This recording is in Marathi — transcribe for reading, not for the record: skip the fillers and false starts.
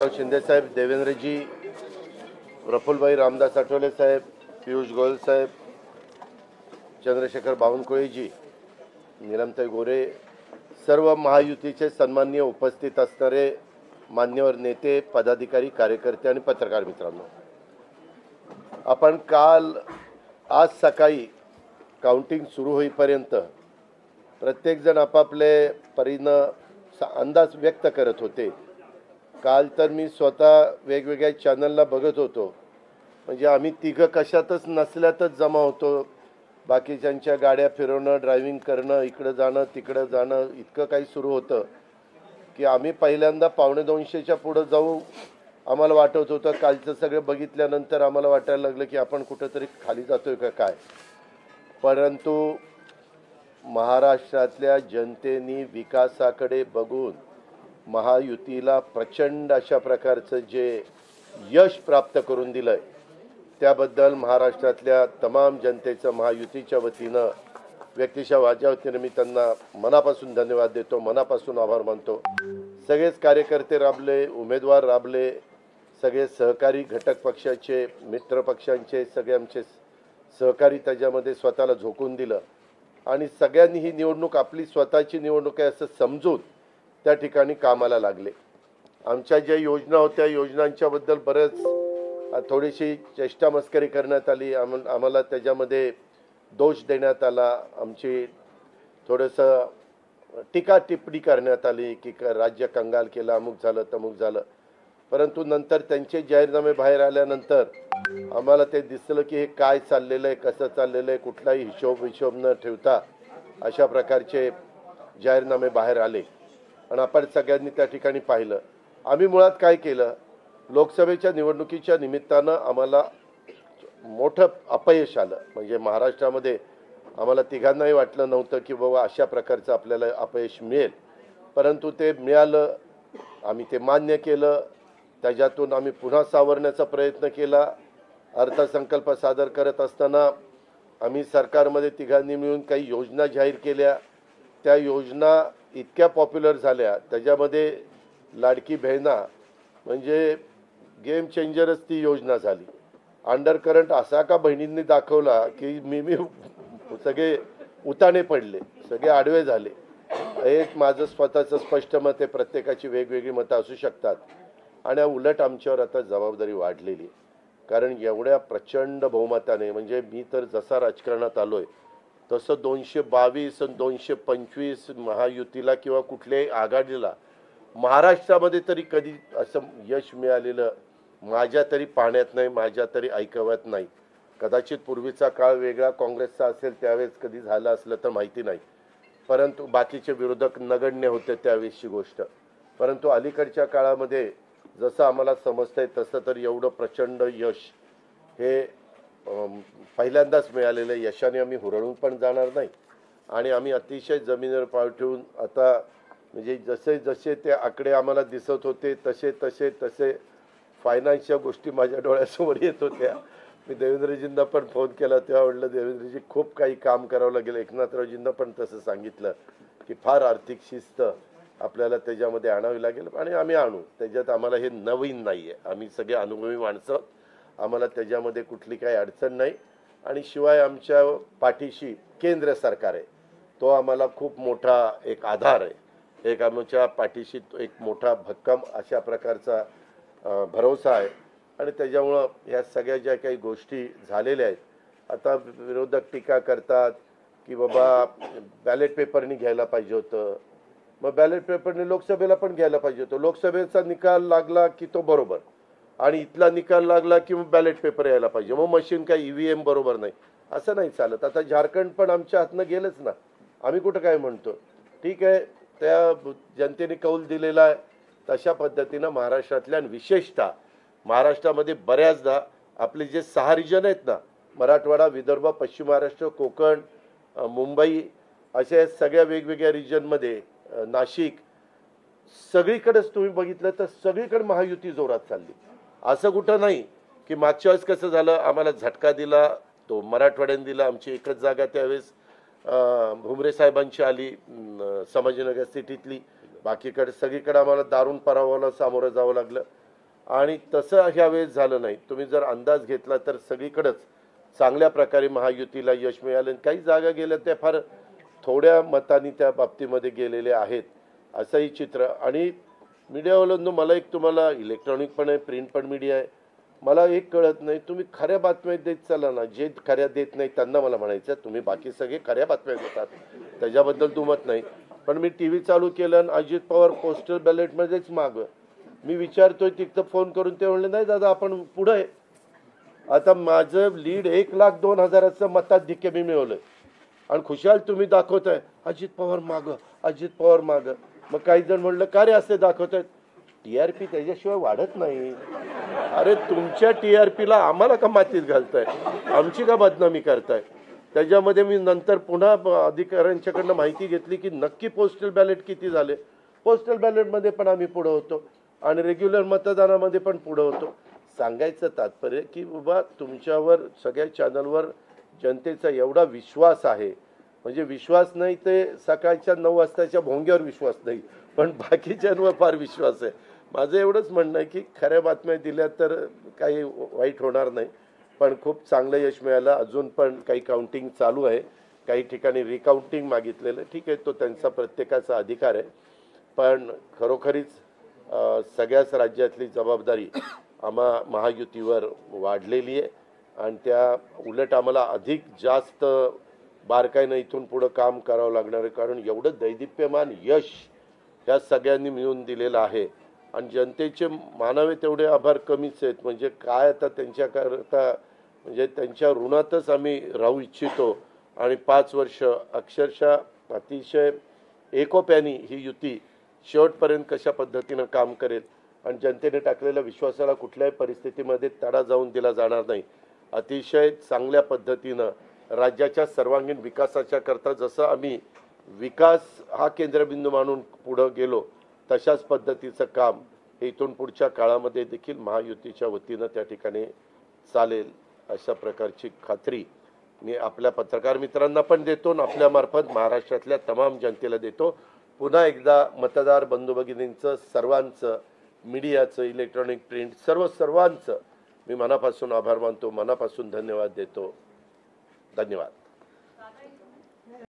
शिंदे साहेब, देवेंद्रजी, प्रफुल्लभाई रामदास आठवले साहेब, पियुष गोयल साहेब, चंद्रशेखर बावनकुळेजी, नीलमताई गोरे, सर्व महायुतीचे सन्माननीय उपस्थित असणारे मान्यवर नेते, पदाधिकारी, कार्यकर्ते आणि पत्रकार मित्रांनो, आपण आज सकाळी काउंटिंग सुरू होईपर्यंत प्रत्येकजण आपापले परीनं अंदाज व्यक्त करत होते. काल तर मी स्वतः वेगवेगळ्या चॅनलला बघत होतो, म्हणजे आम्ही तिघं कशातच नसल्यातच जमा होतो. बाकीच्यांच्या गाड्या फिरवणं, ड्रायव्हिंग करणं, इकडं जाणं तिकडं जाणं, इतकं काही सुरू होतं की आम्ही पहिल्यांदा 1:45च्या पुढं जाऊ आम्हाला वाटत होतं. कालचं सगळं बघितल्यानंतर आम्हाला वाटायला लागलं की आपण कुठंतरी खाली जातोय का काय. परंतु महाराष्ट्रातल्या जनतेने विकासाकडे बघून महायुतीला प्रचंड अशा प्रकारचं जे यश प्राप्त करून दिलंय, त्याबद्दल महाराष्ट्रातल्या तमाम जनतेचं महायुतीच्या वतीनं, व्यक्तिशः माझ्या वतीनं मी त्यांना मनापासून धन्यवाद देतो, मनापासून आभार मानतो. सगळेच कार्यकर्ते राबले, उमेदवार राबले, सगळे सहकारी घटक पक्षाचे, मित्र पक्षांचे सगळे आमचे सहकारी त्याच्यामध्ये स्वतःला झोकून दिलं आणि सगळ्यांनी ही निवडणूक आपली स्वतःची निवडणूक आहे असं समजून त्या ठिकाणी कामाला लागले. आमच्या ज्या योजना होत्या, योजनांच्याबद्दल बरेच थोडीशी चेष्टा मस्करी करण्यात आली, आम्हाला त्याच्यामध्ये दोष देण्यात आला, आमची थोडंसं टीका टिप्पणी करण्यात आली की राज्य कंगाल केलं, अमुक झालं तमुक झालं. परंतु नंतर त्यांचे जाहीरनामे बाहेर आल्यानंतर आम्हाला ते दिसलं की हे काय चाललेलं आहे, कसं चाललेलं आहे, कुठलाही हिशोब न ठेवता अशा प्रकारचे जाहीरनामे बाहेर आले आणि आपण सगळ्यांनी त्या ठिकाणी पाहिलं. आम्ही मुळात काय केलं, लोकसभेच्या निवडणुकीच्या निमित्तानं आम्हाला मोठं अपयश आलं. म्हणजे महाराष्ट्रामध्ये आम्हाला तिघांनाही वाटलं नव्हतं की बाबा अशा प्रकारचं आपल्याला अपयश मिळेल, परंतु ते मिळालं. आम्ही ते मान्य केलं, त्याच्यातून आम्ही पुन्हा सावरण्याचा प्रयत्न केला. अर्थसंकल्प सादर करत असताना आम्ही सरकारमध्ये तिघांनी मिळून काही योजना जाहीर केल्या. त्या योजना इतक्या पॉप्युलर झाल्या, त्याच्यामध्ये लाडकी बहिणा म्हणजे गेम चेंजरच ती योजना झाली. अंडर करंट असा का बहिणींनी दाखवला की मी सगळे उताने पडले, सगळे आडवे झाले. एक माझं स्वतःचं स्पष्ट मत आहे, प्रत्येकाची वेगवेगळी मतं असू शकतात आणि उलट आमच्यावर आता जबाबदारी वाढलेली आहे. कारण एवढ्या प्रचंड बहुमताने, म्हणजे मी तर जसा राजकारणात आलोय तसं 222 आणि 225 महायुतीला किंवा कुठल्याही आघाडीला महाराष्ट्रामध्ये तरी कधी असं यश मिळालेलं माझ्या तरी पाहण्यात नाही, माझ्या तरी ऐकवत नाही. कदाचित पूर्वीचा काळ वेगळा काँग्रेसचा असेल, त्यावेळेस कधी झालं असलं तर माहिती नाही, परंतु बाकीचे विरोधक नगण्य होते त्यावेळेसची गोष्ट. परंतु अलीकडच्या काळामध्ये जसं आम्हाला समजतंय तसं तर एवढं प्रचंड यश हे पहिल्यांदाच मिळालेलं यशाने आम्ही हुरळून पण जाणार नाही आणि आम्ही अतिशय जमिनीवर पाय ठेवून आता, म्हणजे जसे जसे ते आकडे आम्हाला दिसत होते तसे तसे तसे फायनान्सच्या गोष्टी माझ्या डोळ्यासमोर येत होत्या. मी देवेंद्रजींना पण फोन केला तेव्हा म्हटलं, देवेंद्रजी खूप काही काम करावं लागेल. एकनाथरावजींना पण तसं सांगितलं की फार आर्थिक शिस्त आपल्याला त्याच्यामध्ये आणावी लागेल आणि आम्ही आणू. त्याच्यात आम्हाला हे नवीन नाही आहे, आम्ही सगळे अनुभवी माणसं, आम्हाला त्याच्यामध्ये कुठली काही अडचण नाही. आणि शिवाय आमच्या पाठीशी केंद्र सरकार आहे, तो आम्हाला खूप मोठा एक आधार आहे. एक आमच्या पाठीशी एक मोठा भक्कम अशा प्रकारचा भरोसा आहे आणि त्याच्यामुळं ह्या सगळ्या ज्या काही गोष्टी झालेल्या आहेत, आता विरोधक टीका करतात की बाबा बॅलेट पेपरनी घ्यायला पाहिजे होतं, मग बॅलेट पेपरने लोकसभेला पण घ्यायला पाहिजे होतं. लोकसभेचा निकाल लागला की तो बरोबर आणि इथला निकाल लागला की मग बॅलेट पेपर यायला पाहिजे, मग मशीन काय EVM बरोबर नाही, असं नाही चालत. आता झारखंड पण आमच्या हातनं गेलंच ना, आम्ही कुठं काय म्हणतो. ठीक आहे, त्या जनतेने कौल दिलेला आहे तशा पद्धतीनं महाराष्ट्रातल्या आणि विशेषतः महाराष्ट्रामध्ये बऱ्याचदा आपले जे 6 रिजन आहेत ना, मराठवाडा, विदर्भ, पश्चिम महाराष्ट्र, कोकण, मुंबई, अशा सगळ्या वेगवेगळ्या रिजनमध्ये, नाशिक, सगळीकडेच तुम्ही बघितलं तर सगळीकडे महायुती जोरात चालली. असं कुठं नाही की मागच्या वेळेस कसं झालं, आम्हाला झटका दिला तो मराठवाड्याने दिला. आमची एकच जागा त्यावेळेस भुमरे साहेबांची आली संभाजीनगर सिटीतली, बाकीकडे सगळीकडे आम्हाला दारुण पराभवाला सामोरं जावं लागलं. आणि तसं ह्यावेळेस झालं नाही. तुम्ही जर अंदाज घेतला तर सगळीकडेच चांगल्या प्रकारे महायुतीला यश मिळालं. काही जागा गेल्या त्या फार थोड्या मतांनी त्या बाबतीमध्ये गेलेले आहेत असंही चित्र. आणि मीडियावाल्यांनो, मला एक तुम्हाला इलेक्ट्रॉनिक पण आहे, प्रिंट पण मीडिया आहे, मला एक कळत नाही, तुम्ही खऱ्या बातम्या देत चाला ना. जे खऱ्या देत नाही त्यांना मला म्हणायचं, तुम्ही बाकी सगळे खऱ्या बातम्या देतात, त्याच्याबद्दल दुमत नाही. पण मी टी व्ही चालू केलं आणि अजित पवार पोस्टल बॅलेटमध्येच मागं. मी विचारतोय तिथं फोन करून, ते म्हणले नाही दादा आपण पुढं आहे. आता माझं लीड 1,02,000 मताधिक्य मी मिळवलं आणि खुशाल तुम्ही दाखवताय अजित पवार मागं, अजित पवार मागं. मग काही जण म्हणलं का रे असे दाखवतायत, TRP त्याच्याशिवाय वाढत नाही. अरे तुमच्या TRPला आम्हाला का मातीत घालताय, आमची का बदनामी करताय. त्याच्यामध्ये मी नंतर पुन्हा अधिकाऱ्यांच्याकडनं माहिती घेतली की नक्की पोस्टल बॅलेट किती झाले. पोस्टल बॅलेटमध्ये पण आम्ही पुढं होतो आणि रेग्युलर मतदानामध्ये पण पुढं होतो. सांगायचं तात्पर्य की बाबा तुमच्यावर सगळ्या चॅनलवर जनतेचा एवढा विश्वास आहे, म्हणजे विश्वास नाही ते सकाळच्या 9 वाजताच्या भोंग्यावर विश्वास नाही, पण बाकीच्यांवर फार विश्वास आहे. माझं एवढंच म्हणणं आहे की खऱ्या बातम्या दिल्या तर काही वाईट होणार नाही. पण खूप चांगलं यश मिळालं. अजून पण काही काउंटिंग चालू आहे, काही ठिकाणी रिकाउंटिंग मागितलेलं. ठीक आहे, तो त्यांचा प्रत्येकाचा अधिकार आहे. पण खरोखरीच सगळ्याच राज्यातली जबाबदारी आम्हा महायुतीवर वाढलेली आहे आणि त्या उलट आम्हाला अधिक जास्त बारकाईनं इथून पुढं काम करावं लागणार आहे. कारण एवढं दैदिप्यमान यश ह्या सगळ्यांनी मिळून दिलेलं आहे आणि जनतेचे मानावे तेवढे आभार कमीच आहेत. म्हणजे काय आता त्यांच्याकरता, म्हणजे त्यांच्या ऋणातच आम्ही राहू इच्छितो. आणि 5 वर्ष अक्षरशः अतिशय एकोप्याने ही युती शेवटपर्यंत कशा पद्धतीनं काम करेल आणि जनतेने टाकलेल्या विश्वासाला कुठल्याही परिस्थितीमध्ये तडा जाऊन दिला जाणार नाही. अतिशय चांगल्या पद्धतीनं राज्याच्या सर्वांगीण विकासाच्या करता जसं आम्ही विकास हा केंद्रबिंदू मानून पुढं गेलो, तशाच पद्धतीचं काम हे इथून पुढच्या काळामध्ये देखील महायुतीच्या वतीनं त्या ठिकाणी चालेल अशा प्रकारची खात्री मी आपल्या पत्रकार मित्रांना पण देतो आणि आपल्यामार्फत महाराष्ट्रातल्या तमाम जनतेला देतो. पुन्हा एकदा मतदार बंधू भगिनींचं, सर्वांचं, मीडियाचं, इलेक्ट्रॉनिक, प्रिंट, सर्वांचं मी मनापासून आभार मानतो, मनापासून धन्यवाद देतो. धन्यवाद.